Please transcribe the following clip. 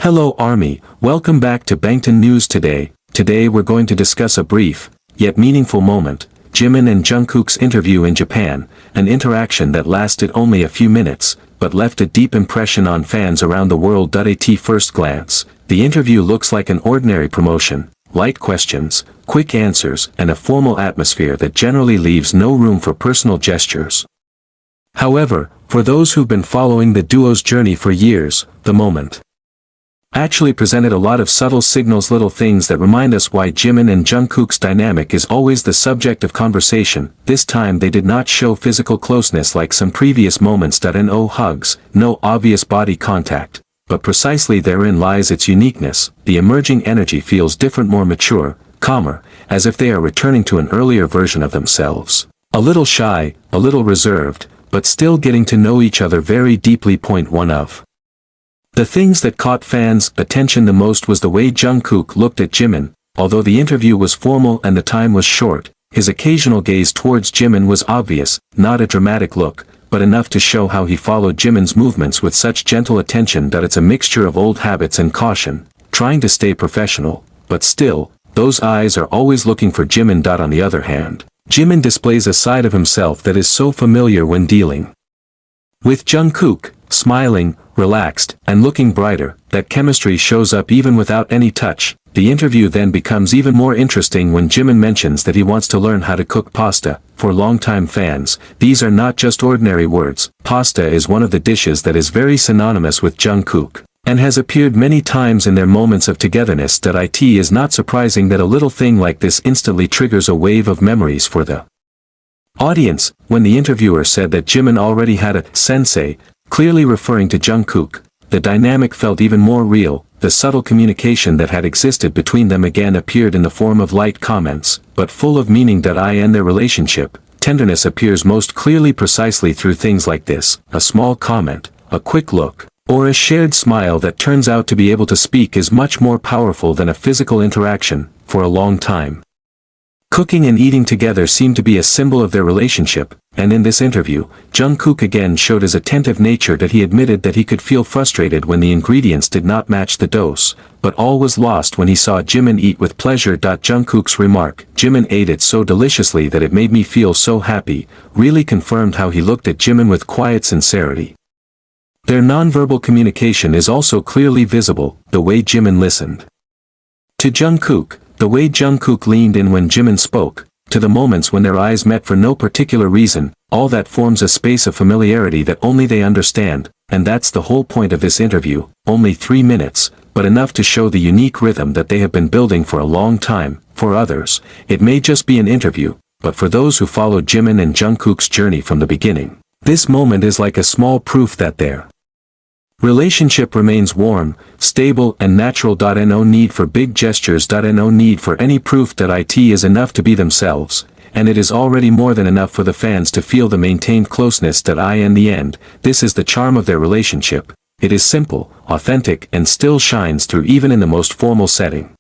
Hello Army, welcome back to Bangtan News today. Today we're going to discuss a brief, yet meaningful moment, Jimin and Jungkook's interview in Japan, an interaction that lasted only a few minutes, but left a deep impression on fans around the world. At first glance, the interview looks like an ordinary promotion, light questions, quick answers, and a formal atmosphere that generally leaves no room for personal gestures. However, for those who've been following the duo's journey for years, the moment actually presented a lot of subtle signals, little things that remind us why Jimin and Jungkook's dynamic is always the subject of conversation. This time they did not show physical closeness like some previous moments. No hugs, no obvious body contact, but precisely therein lies its uniqueness. The emerging energy feels different, more mature, calmer, as if they are returning to an earlier version of themselves. A little shy, a little reserved, but still getting to know each other very deeply. Point one of the things that caught fans' attention the most was the way Jungkook looked at Jimin. Although the interview was formal and the time was short, his occasional gaze towards Jimin was obvious, not a dramatic look, but enough to show how he followed Jimin's movements with such gentle attention that it's a mixture of old habits and caution, trying to stay professional, but still, those eyes are always looking for Jimin. On the other hand, Jimin displays a side of himself that is so familiar when dealing with Jungkook, smiling, relaxed, and looking brighter. That chemistry shows up even without any touch. The interview then becomes even more interesting when Jimin mentions that he wants to learn how to cook pasta. For longtime fans, these are not just ordinary words. Pasta is one of the dishes that is very synonymous with Jungkook, and has appeared many times in their moments of togetherness. It is not surprising that a little thing like this instantly triggers a wave of memories for the audience. When the interviewer said that Jimin already had a sensei, clearly referring to Jungkook, the dynamic felt even more real. The subtle communication that had existed between them again appeared in the form of light comments, but full of meaning. In their relationship, tenderness appears most clearly precisely through things like this: a small comment, a quick look, or a shared smile that turns out to be able to speak is much more powerful than a physical interaction. For a long time, cooking and eating together seemed to be a symbol of their relationship, and in this interview, Jungkook again showed his attentive nature. He admitted that he could feel frustrated when the ingredients did not match the dose, but all was lost when he saw Jimin eat with pleasure. Jungkook's remark, "Jimin ate it so deliciously that it made me feel so happy," really confirmed how he looked at Jimin with quiet sincerity. Their nonverbal communication is also clearly visible: the way Jimin listened to Jungkook, the way Jungkook leaned in when Jimin spoke, to the moments when their eyes met for no particular reason. All that forms a space of familiarity that only they understand, and that's the whole point of this interview. Only 3 minutes, but enough to show the unique rhythm that they have been building for a long time. For others, it may just be an interview, but for those who followed Jimin and Jungkook's journey from the beginning, this moment is like a small proof that their relationship remains warm, stable, and natural. No need for big gestures. No need for any proof. It is enough to be themselves, and it is already more than enough for the fans to feel the maintained closeness. In the end, this is the charm of their relationship. It is simple, authentic, and still shines through even in the most formal setting.